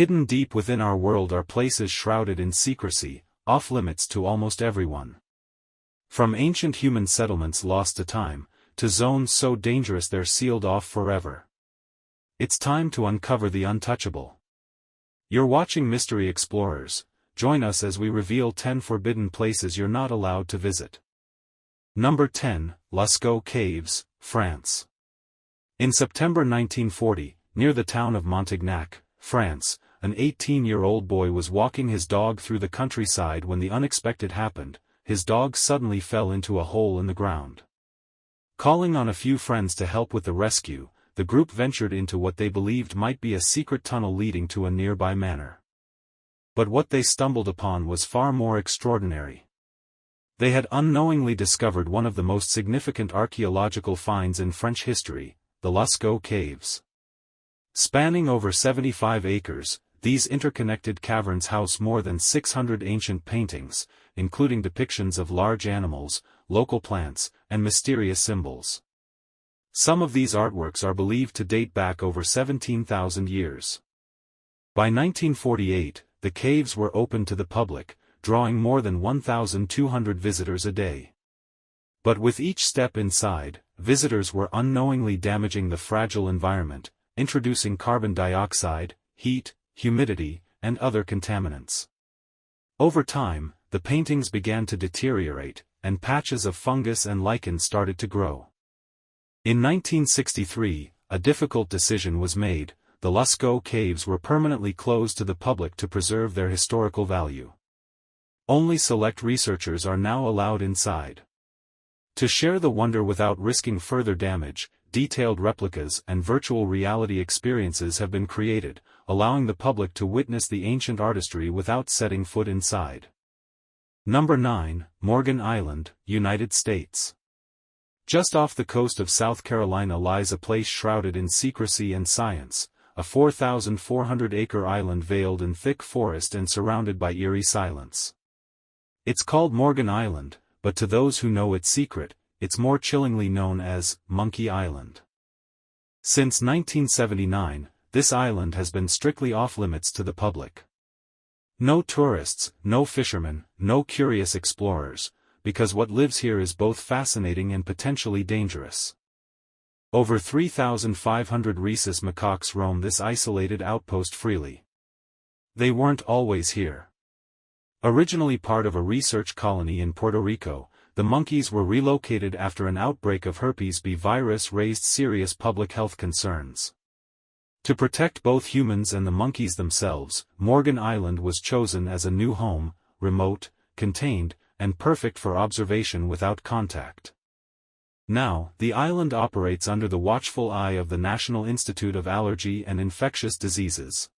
Hidden deep within our world are places shrouded in secrecy, off-limits to almost everyone. From ancient human settlements lost to time, to zones so dangerous they're sealed off forever. It's time to uncover the untouchable. You're watching Mystery Explorers. Join us as we reveal 10 forbidden places you're not allowed to visit. Number 10, Lusco Caves, France. In September 1940, near the town of Montignac, France, an 18-year-old boy was walking his dog through the countryside when the unexpected happened. His dog suddenly fell into a hole in the ground. Calling on a few friends to help with the rescue, the group ventured into what they believed might be a secret tunnel leading to a nearby manor. But what they stumbled upon was far more extraordinary. They had unknowingly discovered one of the most significant archaeological finds in French history, the Lusco Caves. Spanning over 75 acres, these interconnected caverns house more than 600 ancient paintings, including depictions of large animals, local plants, and mysterious symbols. Some of these artworks are believed to date back over 17,000 years. By 1948, the caves were open to the public, drawing more than 1,200 visitors a day. But with each step inside, visitors were unknowingly damaging the fragile environment, introducing carbon dioxide, heat, humidity, and other contaminants. Over time, the paintings began to deteriorate, and patches of fungus and lichen started to grow. In 1963, a difficult decision was made. The Lusco Caves were permanently closed to the public to preserve their historical value. Only select researchers are now allowed inside. To share the wonder without risking further damage, detailed replicas and virtual reality experiences have been created, allowing the public to witness the ancient artistry without setting foot inside. Number 9, Morgan Island, United States. Just off the coast of South Carolina lies a place shrouded in secrecy and science, a 4,400-acre island veiled in thick forest and surrounded by eerie silence. It's called Morgan Island, but to those who know its secret, it's more chillingly known as Monkey Island. Since 1979, this island has been strictly off-limits to the public. No tourists, no fishermen, no curious explorers, because what lives here is both fascinating and potentially dangerous. Over 3,500 rhesus macaques roam this isolated outpost freely. They weren't always here. Originally part of a research colony in Puerto Rico, the monkeys were relocated after an outbreak of herpes B virus raised serious public health concerns. To protect both humans and the monkeys themselves, Morgan Island was chosen as a new home, remote, contained, and perfect for observation without contact. Now, the island operates under the watchful eye of the National Institute of Allergy and Infectious Diseases.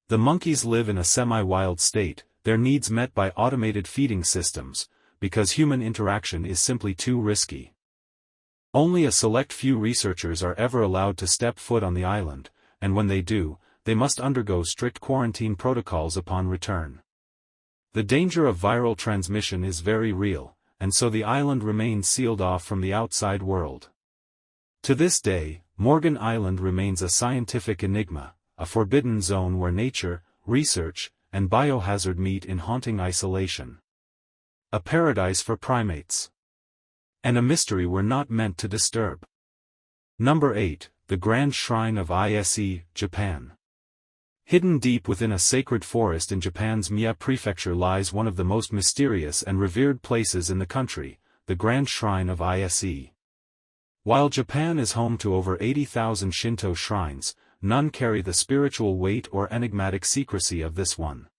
The monkeys live in a semi-wild state, their needs met by automated feeding systems, because human interaction is simply too risky. Only a select few researchers are ever allowed to step foot on the island, and when they do, they must undergo strict quarantine protocols upon return. The danger of viral transmission is very real, and so the island remains sealed off from the outside world. To this day, Morgan Island remains a scientific enigma, a forbidden zone where nature, research, and biohazard meet in haunting isolation. A paradise for primates. And a mystery we're not meant to disturb. Number 8, the Grand Shrine of Ise, Japan. Hidden deep within a sacred forest in Japan's Mie Prefecture lies one of the most mysterious and revered places in the country, the Grand Shrine of Ise. While Japan is home to over 80,000 Shinto shrines, none carry the spiritual weight or enigmatic secrecy of this one.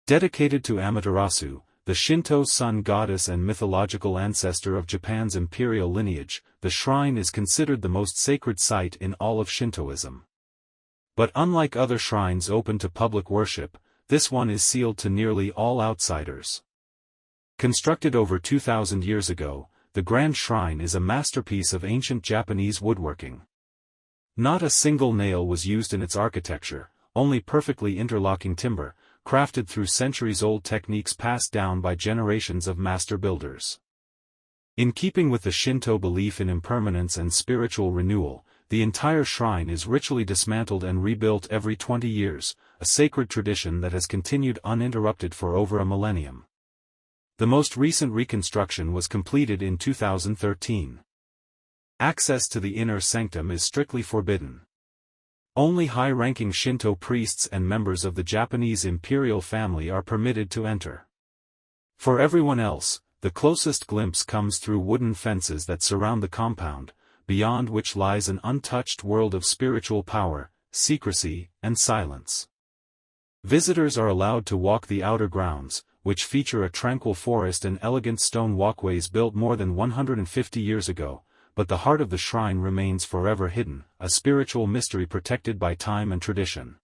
Dedicated to Amaterasu, the Shinto sun goddess and mythological ancestor of Japan's imperial lineage, the shrine is considered the most sacred site in all of Shintoism. But unlike other shrines open to public worship, this one is sealed to nearly all outsiders. Constructed over 2,000 years ago, the Grand Shrine is a masterpiece of ancient Japanese woodworking. Not a single nail was used in its architecture, only perfectly interlocking timber, crafted through centuries-old techniques passed down by generations of master builders. In keeping with the Shinto belief in impermanence and spiritual renewal, the entire shrine is ritually dismantled and rebuilt every 20 years, a sacred tradition that has continued uninterrupted for over a millennium. The most recent reconstruction was completed in 2013. Access to the inner sanctum is strictly forbidden. Only high-ranking Shinto priests and members of the Japanese imperial family are permitted to enter. For everyone else, the closest glimpse comes through wooden fences that surround the compound, beyond which lies an untouched world of spiritual power, secrecy, and silence. Visitors are allowed to walk the outer grounds, which feature a tranquil forest and elegant stone walkways built more than 150 years ago, but the heart of the shrine remains forever hidden, a spiritual mystery protected by time and tradition.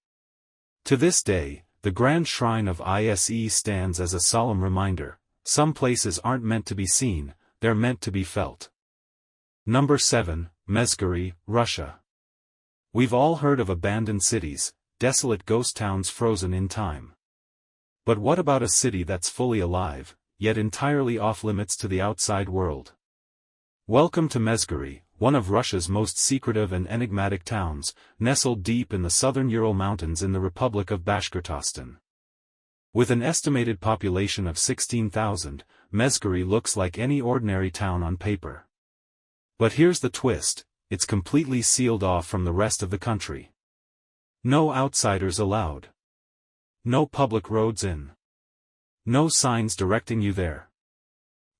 To this day, the Grand Shrine of Ise stands as a solemn reminder: some places aren't meant to be seen, they're meant to be felt. Number 7, Mesgari, Russia. We've all heard of abandoned cities, desolate ghost towns frozen in time. But what about a city that's fully alive, yet entirely off-limits to the outside world? Welcome to Mesgari, one of Russia's most secretive and enigmatic towns, nestled deep in the southern Ural Mountains in the Republic of Bashkortostan. With an estimated population of 16,000, Mesgari looks like any ordinary town on paper. But here's the twist: it's completely sealed off from the rest of the country. No outsiders allowed. No public roads in. No signs directing you there.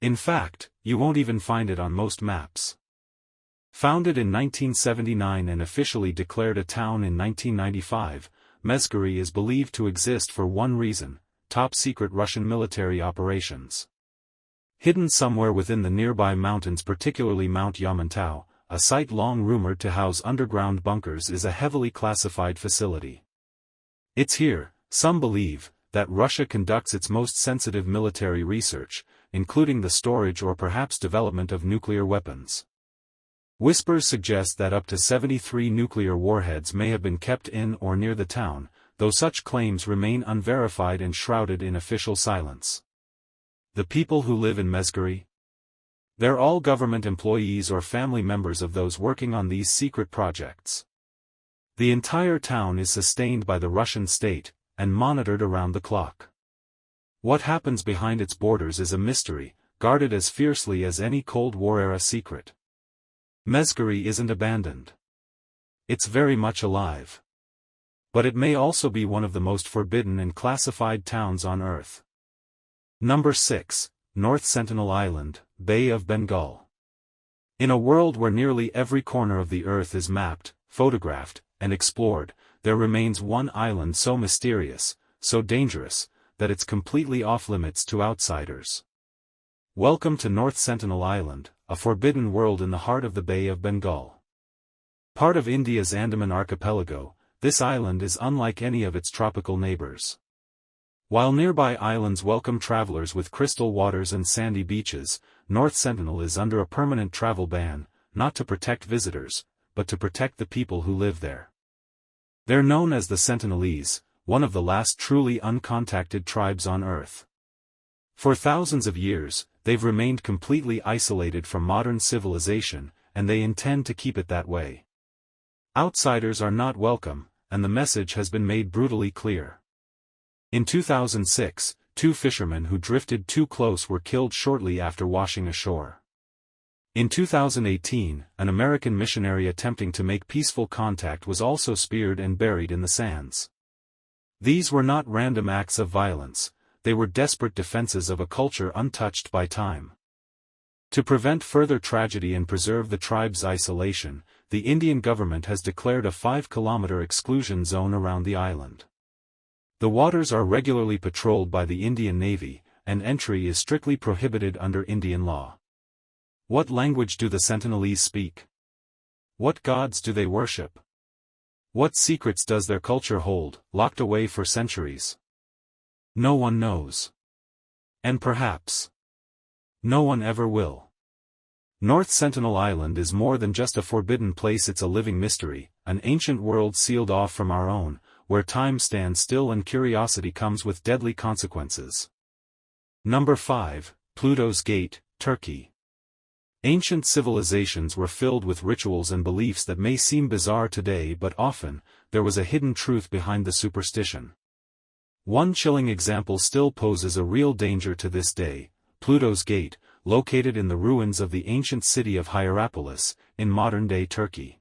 In fact, you won't even find it on most maps. Founded in 1979 and officially declared a town in 1995, Mesgari is believed to exist for one reason: top-secret Russian military operations. Hidden somewhere within the nearby mountains, particularly Mount Yamantau, a site long rumored to house underground bunkers, is a heavily classified facility. It's here, some believe, that Russia conducts its most sensitive military research, including the storage or perhaps development of nuclear weapons. Whispers suggest that up to 73 nuclear warheads may have been kept in or near the town, though such claims remain unverified and shrouded in official silence. The people who live in Mesgari? They're all government employees or family members of those working on these secret projects. The entire town is sustained by the Russian state, and monitored around the clock. What happens behind its borders is a mystery, guarded as fiercely as any Cold War-era secret. Mesgari isn't abandoned. It's very much alive. But it may also be one of the most forbidden and classified towns on Earth. Number 6, North Sentinel Island, Bay of Bengal. In a world where nearly every corner of the Earth is mapped, photographed, and explored, there remains one island so mysterious, so dangerous, that it's completely off-limits to outsiders. Welcome to North Sentinel Island, a forbidden world in the heart of the Bay of Bengal. Part of India's Andaman archipelago, this island is unlike any of its tropical neighbors. While nearby islands welcome travelers with crystal waters and sandy beaches, North Sentinel is under a permanent travel ban, not to protect visitors, but to protect the people who live there. They're known as the Sentinelese, one of the last truly uncontacted tribes on Earth. For thousands of years, they've remained completely isolated from modern civilization, and they intend to keep it that way. Outsiders are not welcome, and the message has been made brutally clear. In 2006, 2 fishermen who drifted too close were killed shortly after washing ashore. In 2018, an American missionary attempting to make peaceful contact was also speared and buried in the sands. These were not random acts of violence, they were desperate defenses of a culture untouched by time. To prevent further tragedy and preserve the tribe's isolation, the Indian government has declared a 5-kilometer exclusion zone around the island. The waters are regularly patrolled by the Indian Navy, and entry is strictly prohibited under Indian law. What language do the Sentinelese speak? What gods do they worship? What secrets does their culture hold, locked away for centuries? No one knows. And perhaps no one ever will. North Sentinel Island is more than just a forbidden place, it's a living mystery, an ancient world sealed off from our own, where time stands still and curiosity comes with deadly consequences. Number 5, Plutos Gate, Turkey. Ancient civilizations were filled with rituals and beliefs that may seem bizarre today, but often, there was a hidden truth behind the superstition. One chilling example still poses a real danger to this day: Pluto's Gate, located in the ruins of the ancient city of Hierapolis, in modern-day Turkey.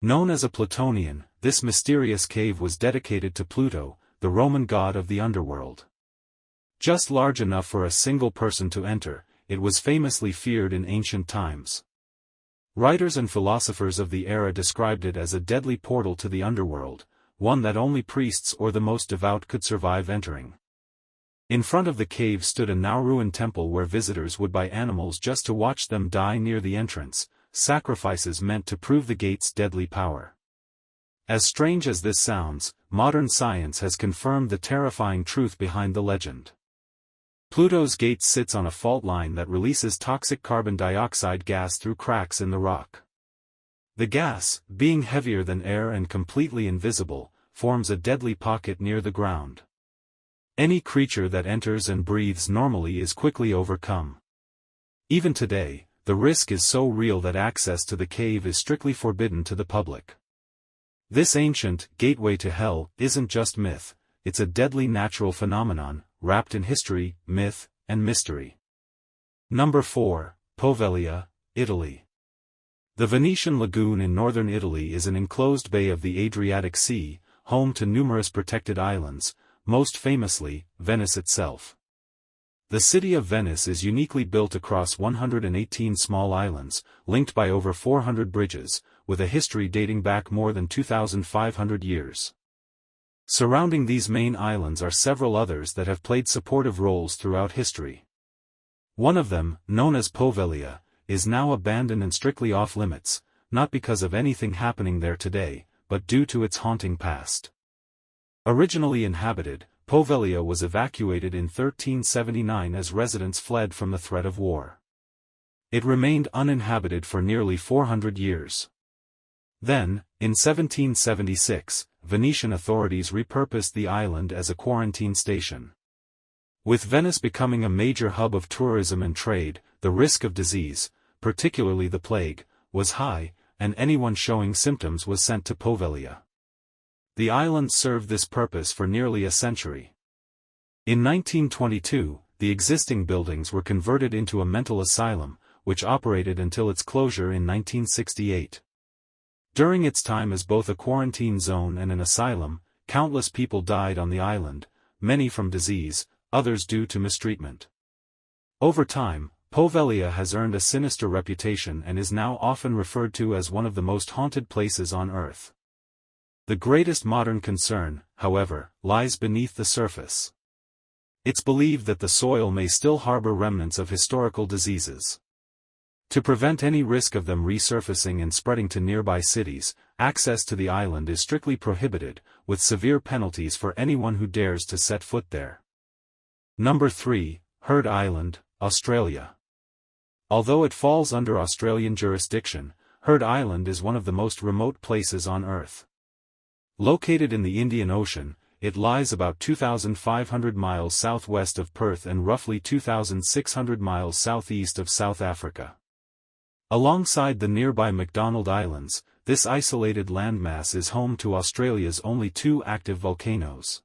Known as a Plutonian, this mysterious cave was dedicated to Pluto, the Roman god of the underworld. Just large enough for a single person to enter, it was famously feared in ancient times. Writers and philosophers of the era described it as a deadly portal to the underworld, one that only priests or the most devout could survive entering. In front of the cave stood a now-ruined temple where visitors would buy animals just to watch them die near the entrance, sacrifices meant to prove the gate's deadly power. As strange as this sounds, modern science has confirmed the terrifying truth behind the legend. Pluto's Gate sits on a fault line that releases toxic carbon dioxide gas through cracks in the rock. The gas, being heavier than air and completely invisible, forms a deadly pocket near the ground. Any creature that enters and breathes normally is quickly overcome. Even today, the risk is so real that access to the cave is strictly forbidden to the public. This ancient gateway to hell isn't just myth, it's a deadly natural phenomenon, wrapped in history, myth, and mystery. Number 4, Povllia, Italy. The Venetian Lagoon in northern Italy is an enclosed bay of the Adriatic Sea, home to numerous protected islands, most famously, Venice itself. The city of Venice is uniquely built across 118 small islands, linked by over 400 bridges, with a history dating back more than 2,500 years. Surrounding these main islands are several others that have played supportive roles throughout history. One of them, known as Povllia, is now abandoned and strictly off-limits, not because of anything happening there today, but due to its haunting past. Originally inhabited, Povllia was evacuated in 1379 as residents fled from the threat of war. It remained uninhabited for nearly 400 years. Then, in 1776, Venetian authorities repurposed the island as a quarantine station. With Venice becoming a major hub of tourism and trade, the risk of disease, particularly the plague, was high, and anyone showing symptoms was sent to Povllia. The island served this purpose for nearly a century. In 1922, the existing buildings were converted into a mental asylum, which operated until its closure in 1968. During its time as both a quarantine zone and an asylum, countless people died on the island, many from disease, others due to mistreatment. Over time, Povllia has earned a sinister reputation and is now often referred to as one of the most haunted places on Earth. The greatest modern concern, however, lies beneath the surface. It's believed that the soil may still harbor remnants of historical diseases. To prevent any risk of them resurfacing and spreading to nearby cities, access to the island is strictly prohibited, with severe penalties for anyone who dares to set foot there. Number 3, Heard Island, Australia. Although it falls under Australian jurisdiction, Heard Island is one of the most remote places on Earth. Located in the Indian Ocean, it lies about 2,500 miles southwest of Perth and roughly 2,600 miles southeast of South Africa. Alongside the nearby McDonald Islands, this isolated landmass is home to Australia's only 2 active volcanoes.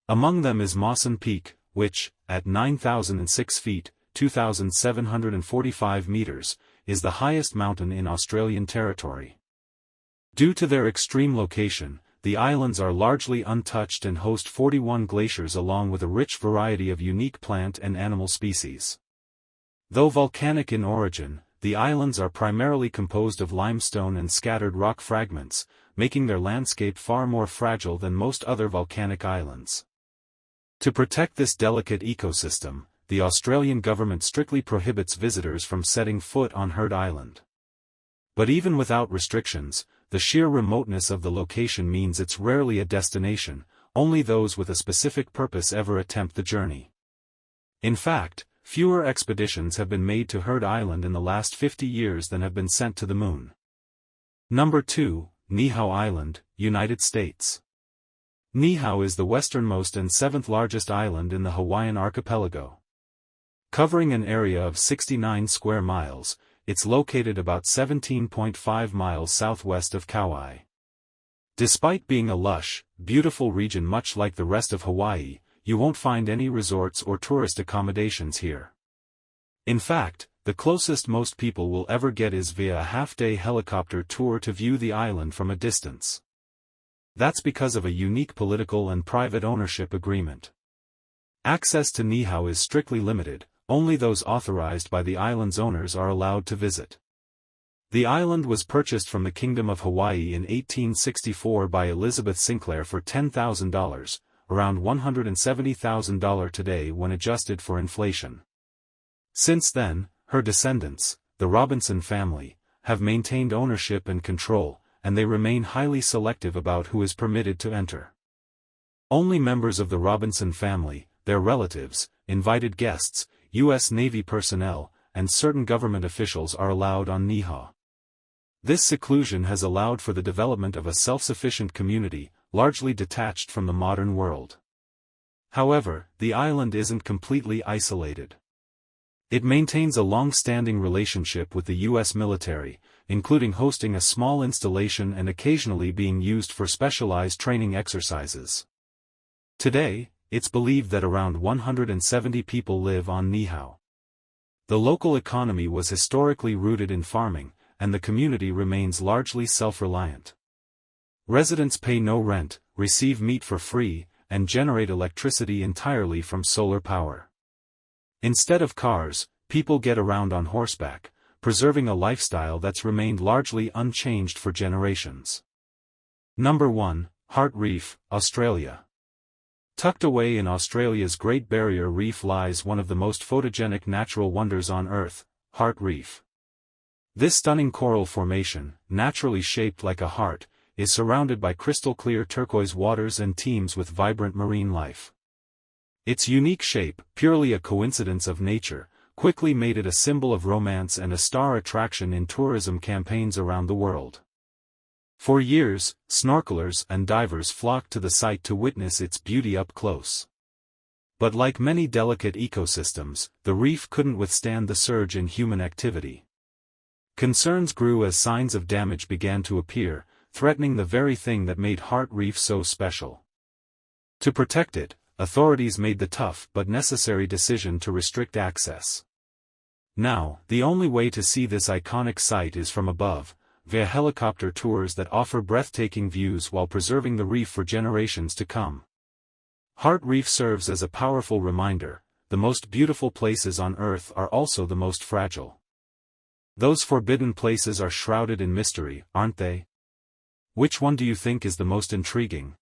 Among them is Mawson Peak, which, at 9,006 feet, 2,745 meters, is the highest mountain in Australian territory. Due to their extreme location, the islands are largely untouched and host 41 glaciers along with a rich variety of unique plant and animal species. Though volcanic in origin, the islands are primarily composed of limestone and scattered rock fragments, making their landscape far more fragile than most other volcanic islands. To protect this delicate ecosystem, the Australian government strictly prohibits visitors from setting foot on Heard Island. But even without restrictions, the sheer remoteness of the location means it's rarely a destination, only those with a specific purpose ever attempt the journey. In fact, fewer expeditions have been made to Heard Island in the last 50 years than have been sent to the moon. Number 2, Nihow Island, United States. Nihow is the westernmost and 7th largest island in the Hawaiian archipelago. Covering an area of 69 square miles, it's located about 17.5 miles southwest of Kauai. Despite being a lush, beautiful region much like the rest of Hawaii, you won't find any resorts or tourist accommodations here. In fact, the closest most people will ever get is via a half-day helicopter tour to view the island from a distance. That's because of a unique political and private ownership agreement. Access to Nihow is strictly limited, only those authorized by the island's owners are allowed to visit. The island was purchased from the Kingdom of Hawaii in 1864 by Elizabeth Sinclair for $10,000, around $170,000 today when adjusted for inflation. Since then, her descendants, the Robinson family, have maintained ownership and control, and they remain highly selective about who is permitted to enter. Only members of the Robinson family, their relatives, invited guests, U.S. Navy personnel, and certain government officials are allowed on Nihow. This seclusion has allowed for the development of a self-sufficient community, largely detached from the modern world. However, the island isn't completely isolated. It maintains a long-standing relationship with the U.S. military, including hosting a small installation and occasionally being used for specialized training exercises. Today, it's believed that around 170 people live on Nihow. The local economy was historically rooted in farming, and the community remains largely self-reliant. Residents pay no rent, receive meat for free, and generate electricity entirely from solar power. Instead of cars, people get around on horseback, preserving a lifestyle that's remained largely unchanged for generations. Number 1, Heart Reef, Australia. Tucked away in Australia's Great Barrier Reef lies one of the most photogenic natural wonders on Earth, Heart Reef. This stunning coral formation, naturally shaped like a heart, is surrounded by crystal-clear turquoise waters and teems with vibrant marine life. Its unique shape, purely a coincidence of nature, quickly made it a symbol of romance and a star attraction in tourism campaigns around the world. For years, snorkelers and divers flocked to the site to witness its beauty up close. But like many delicate ecosystems, the reef couldn't withstand the surge in human activity. Concerns grew as signs of damage began to appear, threatening the very thing that made Heart Reef so special. To protect it, authorities made the tough but necessary decision to restrict access. Now, the only way to see this iconic site is from above, via helicopter tours that offer breathtaking views while preserving the reef for generations to come. Heart Reef serves as a powerful reminder, the most beautiful places on Earth are also the most fragile. Those forbidden places are shrouded in mystery, aren't they? Which one do you think is the most intriguing?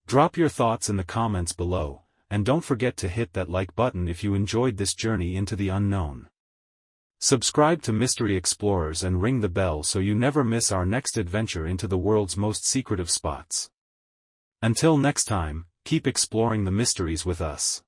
Drop your thoughts in the comments below, and don't forget to hit that like button if you enjoyed this journey into the unknown. Subscribe to Mystery Explorers and ring the bell so you never miss our next adventure into the world's most secretive spots. Until next time, keep exploring the mysteries with us.